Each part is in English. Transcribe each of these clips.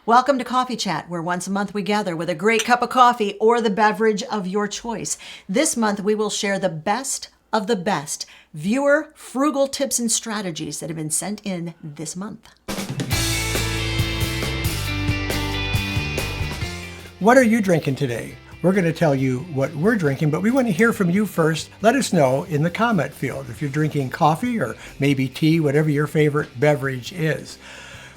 Welcome to Coffee Chat, where once a month we gather with a great cup of coffee or the beverage of your choice. This month we will share the best of the best viewer frugal tips and strategies that have been sent in this month. What are you drinking today? We're going to tell you what we're drinking, but we want to hear from you first. Let us know in the comment field if you're drinking coffee or maybe tea, whatever your favorite beverage is.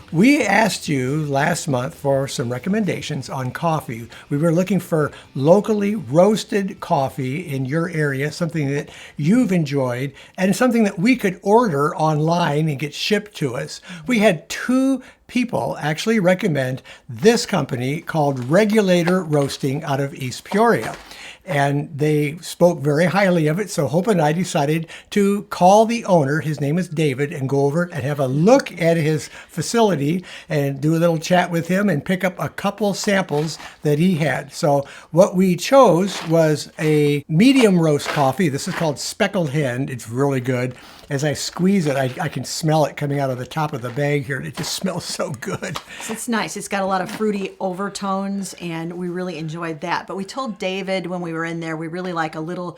We asked you last month for some recommendations on coffee. We were looking for locally roasted coffee in your area, something that you've enjoyed, and something that we could order online and get shipped to us. We had two people actually recommend this company called Regulator Roasting out of East Peoria. And they spoke very highly of it. So Hope and I decided to call the owner, his name is David, and go over and have a look at his facility and do a little chat with him and pick up a couple samples that he had. So what we chose was a medium roast coffee. This is called Speckled Hen. It's really good. As I squeeze it, I can smell it coming out of the top of the bag here. It just smells so good. It's nice. It's got a lot of fruity overtones, and we really enjoyed that. But we told David when we were in there, we really like a little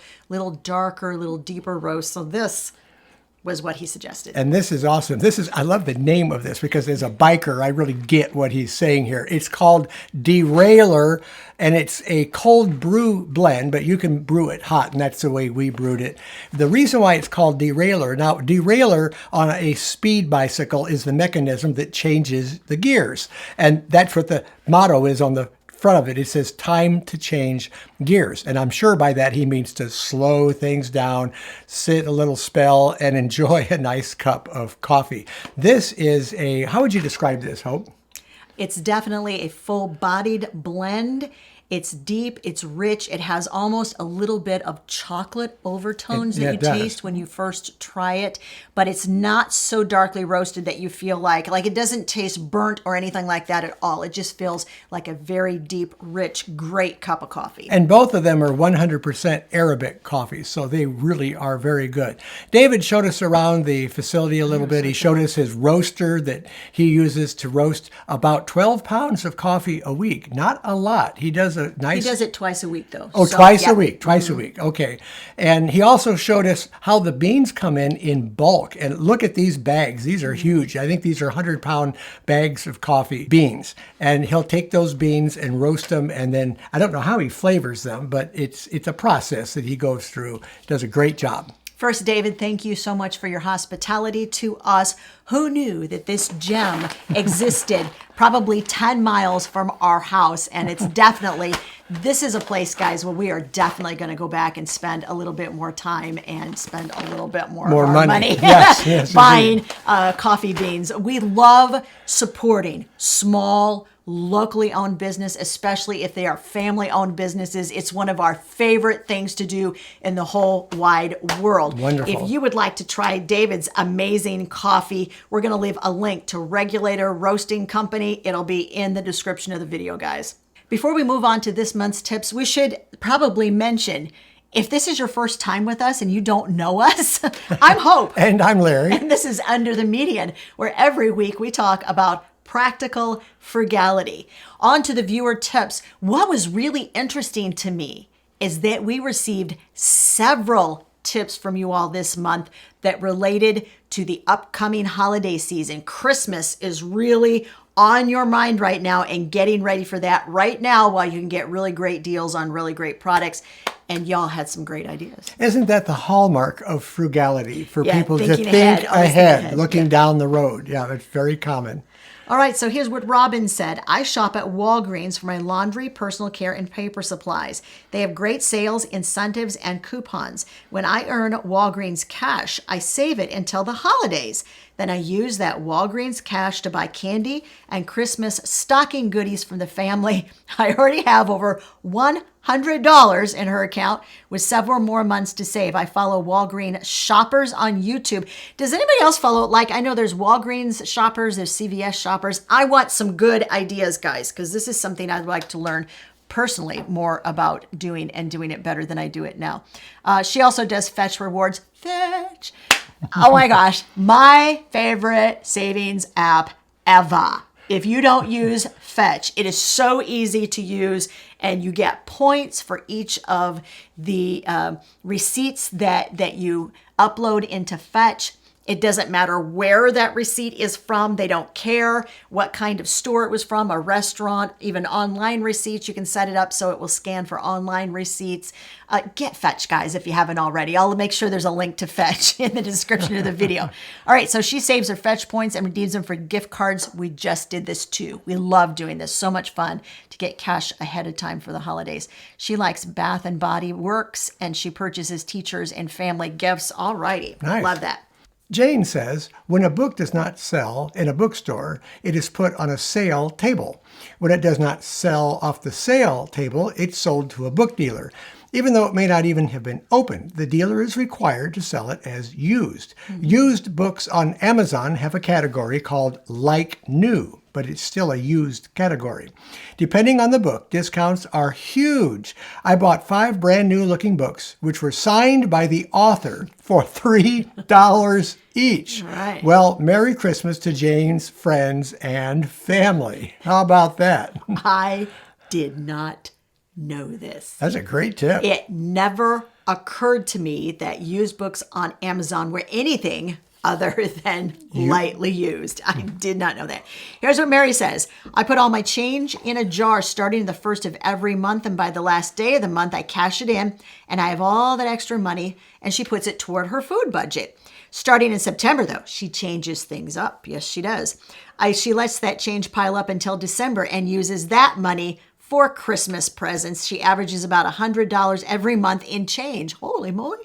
darker, little deeper roast. So this was what he suggested. And this is awesome. I love the name of this because as a biker, I really get what he's saying here. It's called Derailer, and it's a cold brew blend, but you can brew it hot, and that's the way we brewed it. The reason why it's called Derailer, now derailleur on a speed bicycle is the mechanism that changes the gears. And that's what the motto is on the front of it. It says time to change gears. And I'm sure by that he means to slow things down, sit a little spell, and enjoy a nice cup of coffee. This is how would you describe this, Hope? It's definitely a full-bodied blend. It's deep, it's rich, it has almost a little bit of chocolate overtones that you taste when you first try it, but it's not so darkly roasted that you feel like it doesn't taste burnt or anything like that at all. It just feels like a very deep, rich, great cup of coffee. And both of them are 100% Arabic coffees, so they really are very good. David showed us around the facility a little bit. He showed us his roaster that he uses to roast about 12 pounds of coffee a week. Not a lot. He does He does it twice a week, though. Oh, so, twice a week. Twice a week. Okay. And he also showed us how the beans come in bulk. And look at these bags. These are huge. I think these are 100-pound bags of coffee beans. And he'll take those beans and roast them. And then I don't know how he flavors them, but it's a process that he goes through. Does a great job. First, David, thank you so much for your hospitality to us. Who knew that this gem existed probably 10 miles from our house? And it's this is a place, guys, where we are definitely going to go back and spend a little bit more time and spend a little bit more of our money yes, buying coffee beans. We love supporting small, locally owned business, especially if they are family owned businesses. It's one of our favorite things to do in the whole wide world. Wonderful. If you would like to try David's amazing coffee, we're going to leave a link to Regulator Roasting Company. It'll be in the description of the video, guys. Before we move on to this month's tips, we should probably mention, if this is your first time with us and you don't know us, I'm Hope. And I'm Larry. And this is Under the Median, where every week we talk about practical frugality. On to the viewer tips. What was really interesting to me is that we received several tips from you all this month that related to the upcoming holiday season. Christmas is really on your mind right now, and getting ready for that right now while you can get really great deals on really great products. And y'all had some great ideas. Isn't that the hallmark of frugality for people to think ahead, looking down the road? Yeah, that's very common. All right, so here's what Robin said. I shop at Walgreens for my laundry, personal care, and paper supplies. They have great sales, incentives, and coupons. When I earn Walgreens cash, I save it until the holidays. Then I use that Walgreens cash to buy candy and Christmas stocking goodies from the family. I already have over $100 in her account with several more months to save. I follow Walgreens shoppers on YouTube. Does anybody else follow? I know there's Walgreens shoppers, there's CVS shoppers. I want some good ideas, guys, because this is something I'd like to learn personally more about doing and doing it better than I do it now. She also does Fetch rewards. Fetch. Oh my gosh, my favorite savings app ever. if you don't use Fetch. It is so easy to use, and you get points for each of the receipts that you upload into Fetch. It doesn't matter where that receipt is from. They don't care what kind of store it was from, a restaurant, even online receipts. You can set it up so it will scan for online receipts. Get Fetch, guys, if you haven't already. I'll make sure there's a link to Fetch in the description of the video. All right, so she saves her Fetch points and redeems them for gift cards. We just did this too. We love doing this. So much fun to get cash ahead of time for the holidays. She likes Bath and Body Works, and she purchases teachers and family gifts. All righty. Nice. Love that. Jane says, when a book does not sell in a bookstore, it is put on a sale table. When it does not sell off the sale table, it's sold to a book dealer. Even though it may not even have been opened, the dealer is required to sell it as used. Used books on Amazon have a category called like new, but it's still a used category. Depending on the book, discounts are huge. I bought 5 brand new looking books, which were signed by the author for $3 each. Right. Well, Merry Christmas to Jane's friends and family. How about that? I did not know this. That's a great tip. It never occurred to me that used books on Amazon were anything other than lightly used. I did not know that. Here's what Mary says. I put all my change in a jar starting the first of every month, and by the last day of the month, I cash it in, and I have all that extra money, and she puts it toward her food budget. Starting in September, though, she changes things up. Yes, she does. She lets that change pile up until December and uses that money for Christmas presents. She averages about $100 every month in change. Holy moly.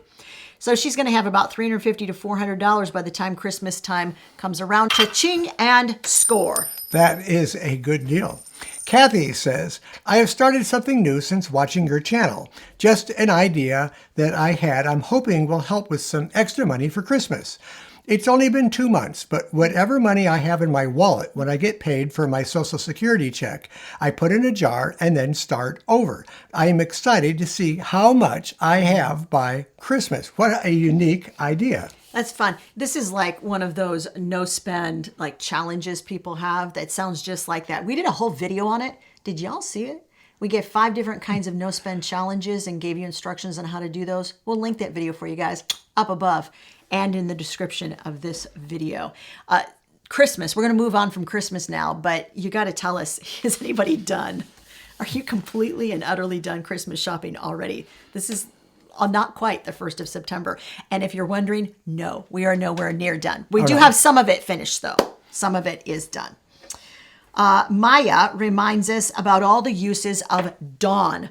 So she's going to have about $350 to $400 by the time Christmas time comes around. Cha-ching and score. That is a good deal. Kathy says, I have started something new since watching your channel. Just an idea that I had I'm hoping will help with some extra money for Christmas. It's only been 2 months, but whatever money I have in my wallet when I get paid for my Social Security check, I put in a jar and then start over. I am excited to see how much I have by Christmas. What a unique idea. That's fun. This is like one of those no spend like challenges people have that sounds just like that. We did a whole video on it. Did y'all see it? We gave 5 different kinds of no spend challenges and gave you instructions on how to do those. We'll link that video for you guys up above and in the description of this video. Christmas, we're going to move on from Christmas now, but you got to tell us, is anybody done? Are you completely and utterly done Christmas shopping already? This is not quite the 1st of September. And if you're wondering, no, we are nowhere near done. We do have some of it finished though. Some of it is done. Maya reminds us about all the uses of Dawn.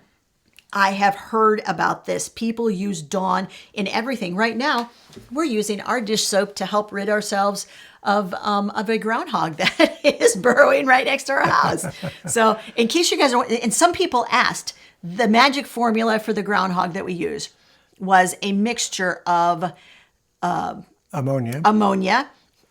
I have heard about this. People use Dawn in everything. Right now, we're using our dish soap to help rid ourselves of a groundhog that is burrowing right next to our house. So in case you guys don't, and some people asked, the magic formula for the groundhog that we use was a mixture of ammonia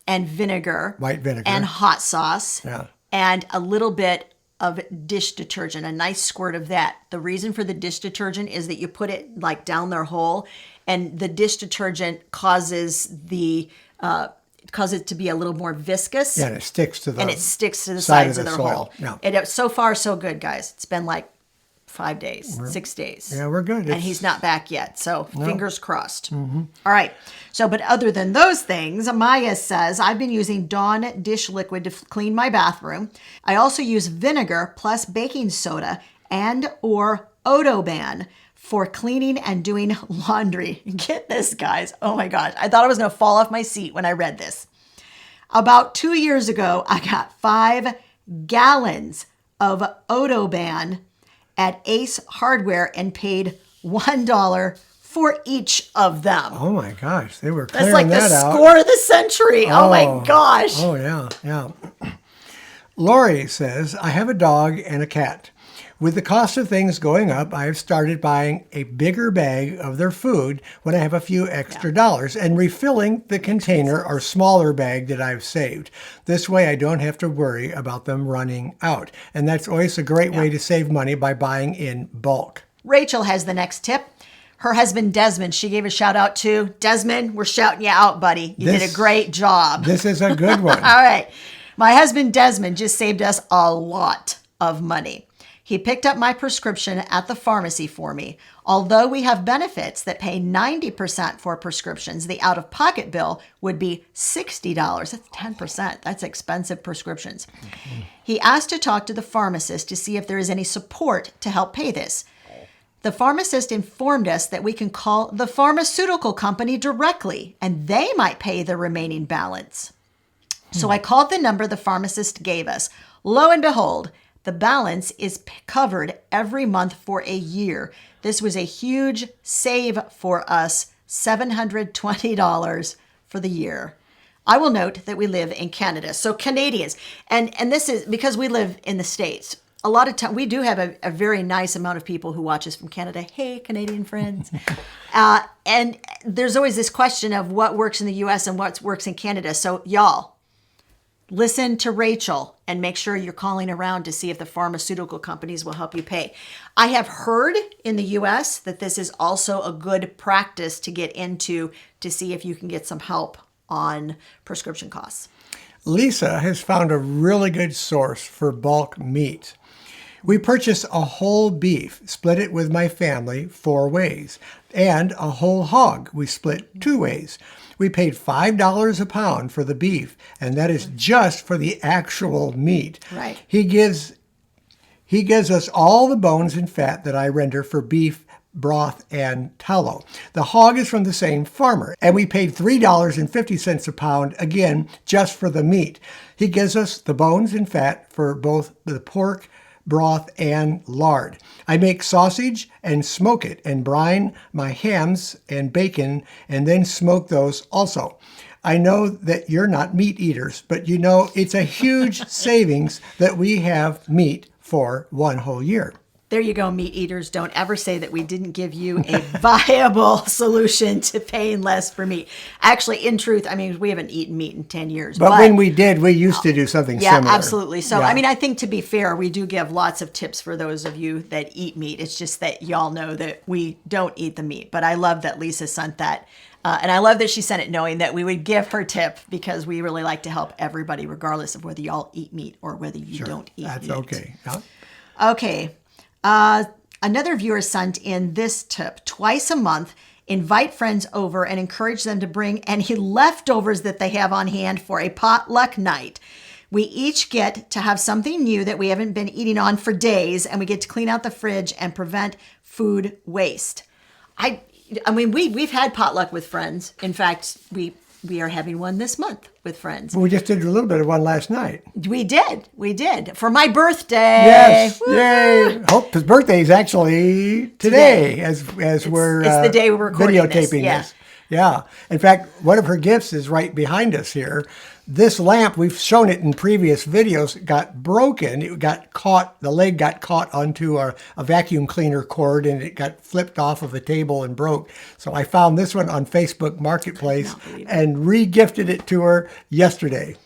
and vinegar, white vinegar, and hot sauce, yeah, and a little bit of dish detergent, a nice squirt of that. The reason for the dish detergent is that you put it like down their hole, and the dish detergent causes it to be a little more viscous. Yeah, and it sticks to the sides of their soil. hole. Yeah. And so far, so good, guys. It's been like 5 days, 6 days. Yeah, we're good. And he's not back yet. So fingers crossed. Mm-hmm. All right. So, but other than those things, Maya says, I've been using Dawn dish liquid to clean my bathroom. I also use vinegar plus baking soda and or Odoban for cleaning and doing laundry. Get this, guys. Oh my gosh. I thought I was going to fall off my seat when I read this. About 2 years ago, I got 5 gallons of Odoban at Ace Hardware and paid $1 for each of them. Oh my gosh, they were clearing That's like that the out. score of the century. Oh my gosh. Oh yeah, yeah. Lori says, I have a dog and a cat. With the cost of things going up, I have started buying a bigger bag of their food when I have a few extra dollars and refilling the container or smaller bag that I've saved. This way I don't have to worry about them running out. And that's always a great way to save money by buying in bulk. Rachel has the next tip. Her husband, Desmond, she gave a shout out to. Desmond, we're shouting you out, buddy. You did a great job. This is a good one. All right. My husband Desmond just saved us a lot of money. He picked up my prescription at the pharmacy for me. Although we have benefits that pay 90% for prescriptions, the out-of-pocket bill would be $60. That's 10%. That's expensive prescriptions. He asked to talk to the pharmacist to see if there is any support to help pay this. The pharmacist informed us that we can call the pharmaceutical company directly, and they might pay the remaining balance. So I called the number the pharmacist gave us. Lo and behold, the balance is covered every month for a year. This was a huge save for us, $720 for the year. I will note that we live in Canada. So Canadians, and this is because we live in the States. A lot of time, we do have a very nice amount of people who watch us from Canada. Hey, Canadian friends. And there's always this question of what works in the U.S. and what works in Canada. So y'all, listen to Rachel and make sure you're calling around to see if the pharmaceutical companies will help you pay. I have heard in the U.S. that this is also a good practice to get into to see if you can get some help on prescription costs. Lisa has found a really good source for bulk meat. We purchased a whole beef, split it with my family 4 ways, and a whole hog we split 2 ways. We paid $5 a pound for the beef, and that is just for the actual meat. Right. He gives us all the bones and fat that I render for beef, broth, and tallow. The hog is from the same farmer, and we paid $3.50 a pound, again, just for the meat. He gives us the bones and fat for both the pork, broth, and lard. I make sausage and smoke it and brine my hams and bacon and then smoke those also. I know that you're not meat eaters, but you know it's a huge savings that we have meat for 1 whole year. There you go, meat eaters. Don't ever say that we didn't give you a viable solution to paying less for meat. Actually, in truth, I mean, we haven't eaten meat in 10 years. But when we did, we used to do something similar. Yeah, absolutely. So, Yeah. I mean, I think to be fair, we do give lots of tips for those of you that eat meat. It's just that y'all know that we don't eat the meat. But I love that Lisa sent that. And I love that she sent it knowing that we would give her tip because we really like to help everybody, regardless of whether y'all eat meat or whether you don't eat That's meat. okay. Yeah. Okay. Another viewer sent in this tip. Twice a month, invite friends over and encourage them to bring any leftovers that they have on hand for a potluck night. We each get to have something new that we haven't been eating on for days, and we get to clean out the fridge and prevent food waste. I mean, we've had potluck with friends. In fact, we are having one this month with friends. We just did a little bit of one last night. We did. For my birthday. Yes, Woo! yay. Hope his birthday is actually today. As we're it's the day we're recording videotaping this. this. Yeah. In fact, one of her gifts is right behind us here. This lamp, we've shown it in previous videos, got broken. It got caught, the leg got caught onto a vacuum cleaner cord and it got flipped off of a table and broke. So I found this one on Facebook Marketplace and re-gifted it to her yesterday.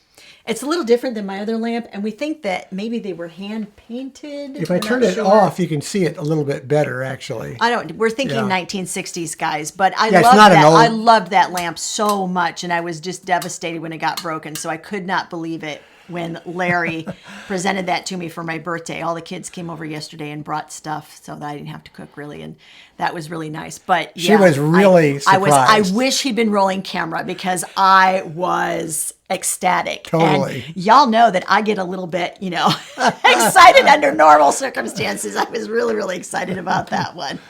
It's a little different than my other lamp, and we think that maybe they were hand painted. If I turn it off, you can see it a little bit better, actually. We're thinking 1960s, guys, but I loved that lamp so much, and I was just devastated when it got broken, so I could not believe it when Larry presented that to me for my birthday. All the kids came over yesterday and brought stuff so that I didn't have to cook, really, and that was really nice. But yeah, she was really surprised. I wish he'd been rolling camera because I was ecstatic. Totally. And y'all know that I get a little bit, excited under normal circumstances. I was really, really excited about that one.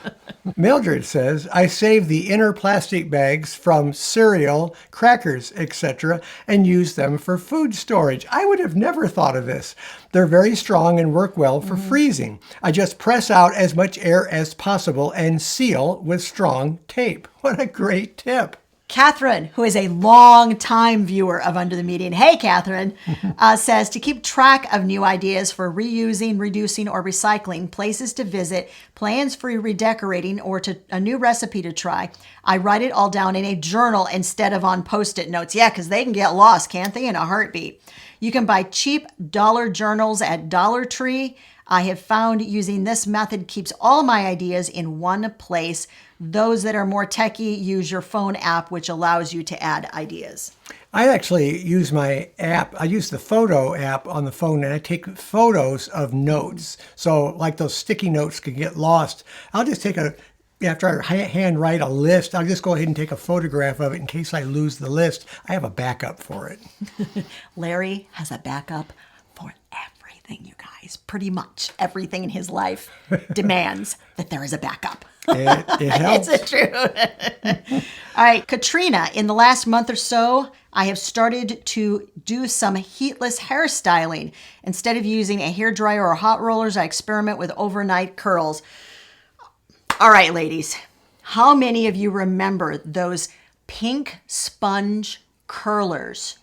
Mildred says, I save the inner plastic bags from cereal, crackers, etc., and use them for food storage. I would have never thought of this. They're very strong and work well for freezing. I just press out as much air as possible and seal with strong tape. What a great tip. Catherine, who is a long-time viewer of Under the Median, hey, Catherine, says to keep track of new ideas for reusing, reducing, or recycling, places to visit, plans for redecorating, or a new recipe to try, I write it all down in a journal instead of on Post-it notes. Yeah, because they can get lost, can't they, in a heartbeat. You can buy cheap dollar journals at Dollar Tree. I have found using this method keeps all my ideas in one place. Those that are more techie use your phone app, which allows you to add ideas. I actually use my app. I use the photo app on the phone, and I take photos of notes. So like those sticky notes can get lost. I'll just take after I hand write a list, I'll just go ahead and take a photograph of it in case I lose the list. I have a backup for it. Larry has a backup for everything, you guys. Pretty much everything in his life demands that there is a backup. It helps. It's true. All right, Katrina, in the last month or so, I have started to do some heatless hairstyling. Instead of using a hairdryer or hot rollers, I experiment with overnight curls. All right, ladies, how many of you remember those pink sponge curlers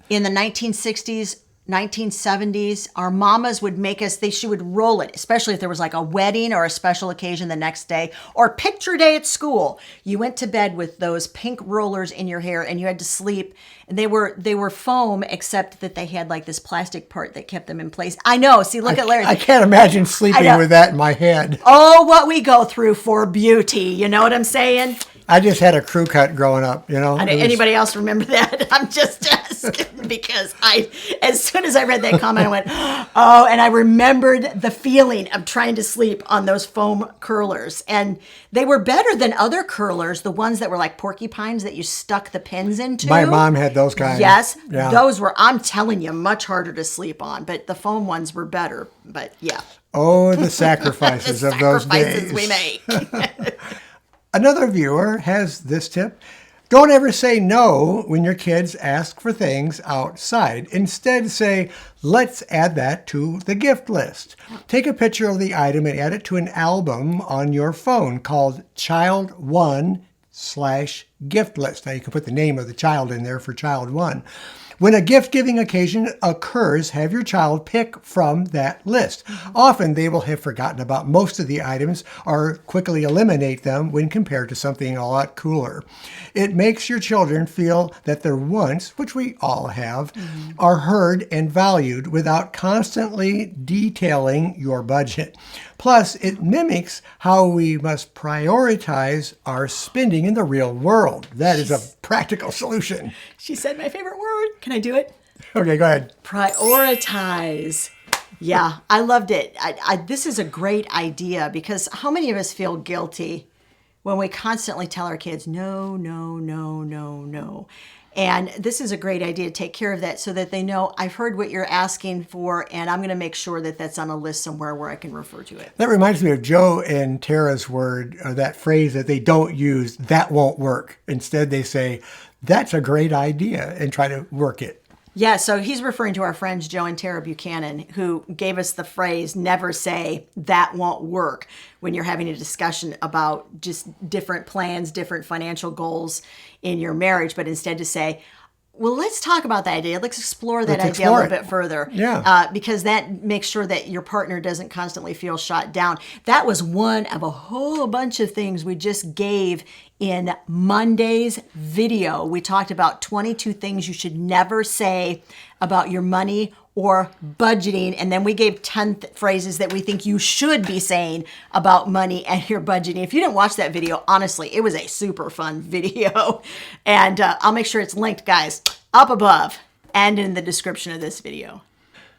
in the 1960s, 1970s? Our mamas would make us, she would roll it, especially if there was like a wedding or a special occasion the next day or picture day at school. You went to bed with those pink rollers in your hair and you had to sleep. And they were foam, except that they had like this plastic part that kept them in place. I know. See, look at Larry. I can't imagine sleeping with that in my head. Oh, what we go through for beauty. You know what I'm saying? I just had a crew cut growing up, you know. Anybody else remember that? I'm just asking because as soon as I read that comment, I went, oh, and I remembered the feeling of trying to sleep on those foam curlers. And they were better than other curlers, the ones that were like porcupines that you stuck the pins into. My mom had those kinds. Yes, yeah. Those were, I'm telling you, much harder to sleep on, but the foam ones were better. But yeah. Oh, the sacrifices of those days. We make. Another viewer has this tip. Don't ever say no when your kids ask for things outside. Instead, say, let's add that to the gift list. Take a picture of the item and add it to an album on your phone called Child 1/gift list. Now you can put the name of the child in there for Child 1. When a gift-giving occasion occurs, have your child pick from that list. Often they will have forgotten about most of the items or quickly eliminate them when compared to something a lot cooler. It makes your children feel that their wants, which we all have, are heard and valued without constantly detailing your budget. Plus, it mimics how we must prioritize our spending in the real world. That is a practical solution. She said my favorite word. Can I do it? Okay, go ahead. Prioritize. Yeah, I loved it. This is a great idea because how many of us feel guilty when we constantly tell our kids, no, no, no, no, no. And this is a great idea to take care of that so that they know I've heard what you're asking for and I'm going to make sure that that's on a list somewhere where I can refer to it. That reminds me of Joe and Tara's word, or that phrase that they don't use, that won't work. Instead, they say, that's a great idea, and try to work it. Yeah, so he's referring to our friends Joe and Tara Buchanan, who gave us the phrase, never say, that won't work, when you're having a discussion about just different plans, different financial goals in your marriage, but instead to say, well, let's talk about that idea. Let's explore that idea a little bit further. Yeah. Because that makes sure that your partner doesn't constantly feel shot down. That was one of a whole bunch of things we just gave in Monday's video. We talked about 22 things you should never say about your money or budgeting. And then we gave 10 phrases that we think you should be saying about money and your budgeting. If you didn't watch that video, honestly, it was a super fun video. And I'll make sure it's linked, guys, up above and in the description of this video.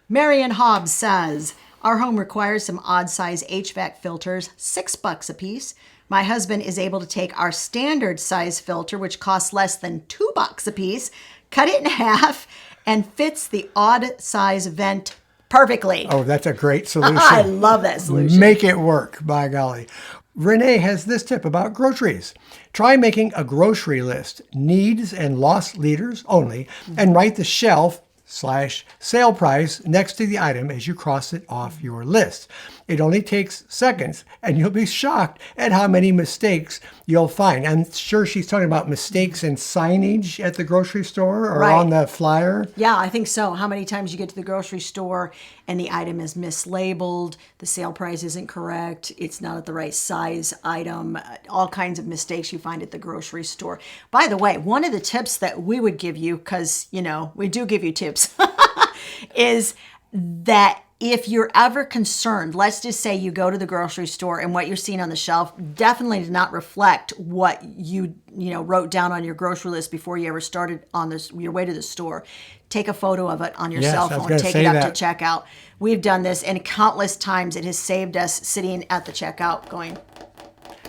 Marion Hobbs says, our home requires some odd size HVAC filters, $6 a piece. My husband is able to take our standard size filter, which costs less than $2 a piece, cut it in half, and fits the odd size vent perfectly. Oh, that's a great solution. I love that solution. Make it work, by golly. Renee has this tip about groceries. Try making a grocery list, needs and loss leaders only, and write the shelf/sale price next to the item as you cross it off your list. It only takes seconds, and you'll be shocked at how many mistakes you'll find. I'm sure she's talking about mistakes in signage at the grocery store or Right. on the flyer. Yeah, I think so. How many times you get to the grocery store and the item is mislabeled, the sale price isn't correct, it's not at the right size item, all kinds of mistakes you find at the grocery store. By the way, one of the tips that we would give you, because, you know, we do give you tips, is that if you're ever concerned, let's just say you go to the grocery store and what you're seeing on the shelf definitely does not reflect what you wrote down on your grocery list before you ever started on your way to the store. Take a photo of it on your cell phone, take it up to checkout. We've done this, and countless times it has saved us sitting at the checkout going,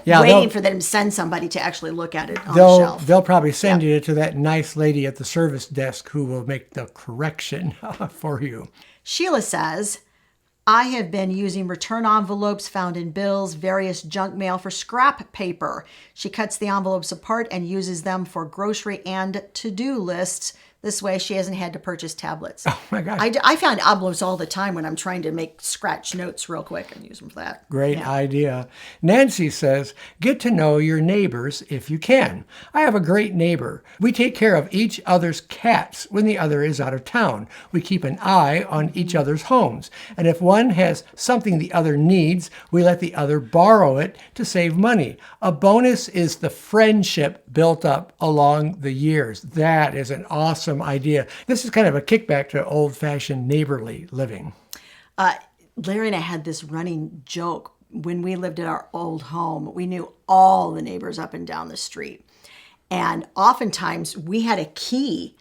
waiting for them to send somebody to actually look at it on the shelf. They'll probably send you to that nice lady at the service desk who will make the correction for you. Sheila says, I have been using return envelopes found in bills, various junk mail for scrap paper. She cuts the envelopes apart and uses them for grocery and to-do lists. This way, she hasn't had to purchase tablets. Oh, my gosh. I found envelopes all the time when I'm trying to make scratch notes real quick and use them for that. Great idea. Nancy says, get to know your neighbors if you can. I have a great neighbor. We take care of each other's cats when the other is out of town. We keep an eye on each other's homes. And if one has something the other needs, we let the other borrow it to save money. A bonus is the friendship built up along the years. That is an awesome idea. This is kind of a kickback to old-fashioned neighborly living. Larry and I had this running joke. When we lived at our old home, we knew all the neighbors up and down the street. And oftentimes we had a key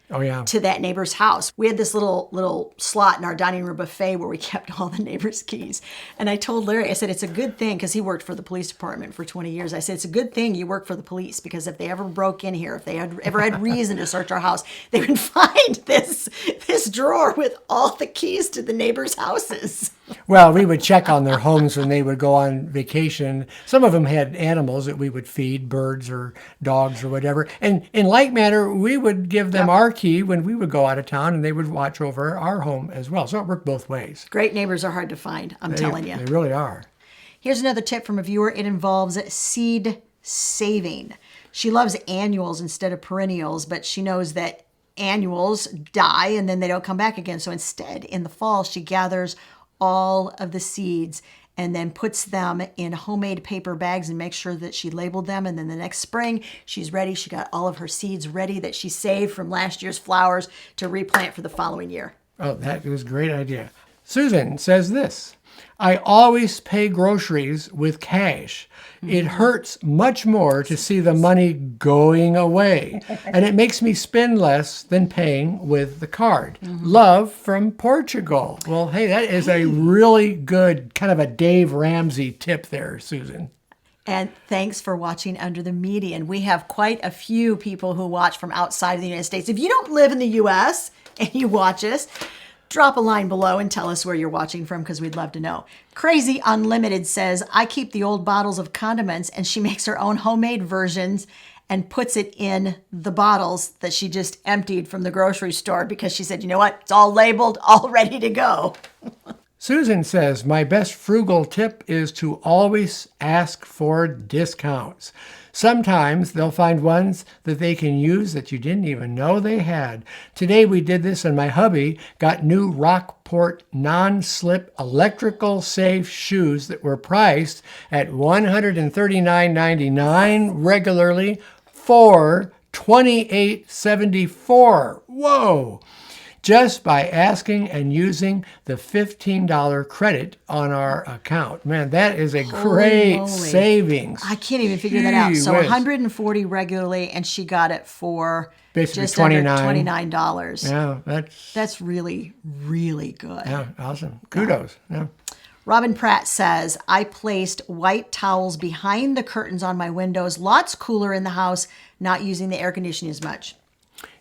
to that neighbor's house. We had this little slot in our dining room buffet where we kept all the neighbors' keys. And I told Larry, I said, it's a good thing, because he worked for the police department for 20 years. I said, it's a good thing you work for the police, because if they ever broke in here, if they had ever had reason to search our house, they would find this drawer with all the keys to the neighbors' houses. Well, we would check on their homes when they would go on vacation. Some of them had animals that we would feed, birds or dogs or whatever. And in like manner, we would give them our key when we would go out of town, and they would watch over our home as well. So it worked both ways. Great neighbors are hard to find, I'm telling you. They really are. Here's another tip from a viewer. It involves seed saving. She loves annuals instead of perennials, but she knows that annuals die and then they don't come back again. So instead, in the fall, she gathers all of the seeds and then puts them in homemade paper bags and makes sure that she labeled them. And then the next spring, she's ready. She got all of her seeds ready that she saved from last year's flowers to replant for the following year. Oh, that was a great idea. Susan says this, I always pay groceries with cash. It hurts much more to see the money going away, and it makes me spend less than paying with the card. Love from Portugal. Well, hey, that is a really good kind of a Dave Ramsey tip there, Susan. And thanks for watching Under the Median. We have quite a few people who watch from outside of the United States. If you don't live in the U.S. and you watch us, drop a line below and tell us where you're watching from, because we'd love to know. Crazy Unlimited says, I keep the old bottles of condiments, and she makes her own homemade versions and puts it in the bottles that she just emptied from the grocery store, because she said, you know what? It's all labeled, all ready to go. Susan says, my best frugal tip is to always ask for discounts. Sometimes they'll find ones that they can use that you didn't even know they had. Today we did this, and my hubby got new Rockport non-slip electrical safe shoes that were priced at $139.99 regularly for $28.74. Whoa! Just by asking and using the $15 credit on our account. Man, that is a great savings. I can't even figure that out. So $140 regularly, and she got it for basically just under $29. Yeah, that's really, really good. Yeah, awesome. Kudos. Yeah. Robin Pratt says, I placed white towels behind the curtains on my windows. Lots cooler in the house, not using the air conditioning as much.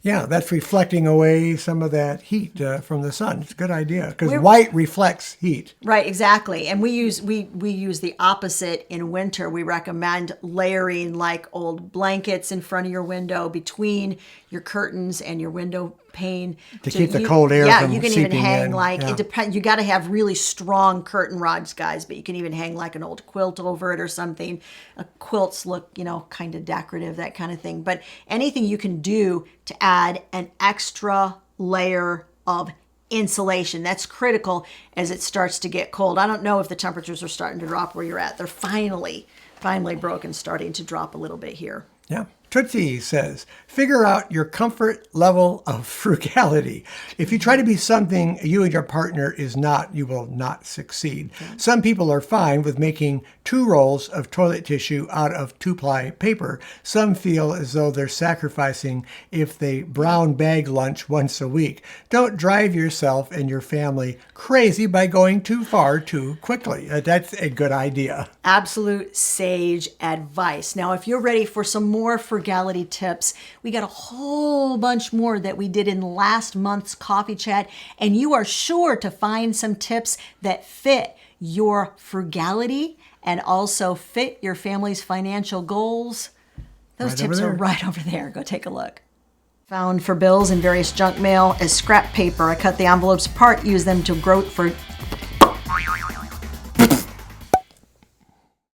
Yeah, that's reflecting away some of that heat from the sun. It's a good idea, because white reflects heat. Right, exactly. And we use the opposite in winter. We recommend layering like old blankets in front of your window, between your curtains and your window pane to keep the cold air from you can seeping even hang in. it depends. You got to have really strong curtain rods, guys, but you can even hang like an old quilt over it or something. Quilts look, kind of decorative, that kind of thing. But anything you can do to add an extra layer of insulation, that's critical as it starts to get cold. I don't know if the temperatures are starting to drop where you're at. They're finally broken, starting to drop a little bit here. Yeah. Tootsie says, figure out your comfort level of frugality. If you try to be something you and your partner is not, you will not succeed. Some people are fine with making 2 rolls of toilet tissue out of 2-ply paper. Some feel as though they're sacrificing if they brown bag lunch once a week. Don't drive yourself and your family crazy by going too far too quickly. That's a good idea. Absolute sage advice. Now, if you're ready for some more frugality tips, we got a whole bunch more that we did in last month's coffee chat, and you are sure to find some tips that fit your frugality and also fit your family's financial goals. Those tips are right over there. Go take a look. Found for bills and various junk mail as scrap paper. I cut the envelopes apart, use them to grow for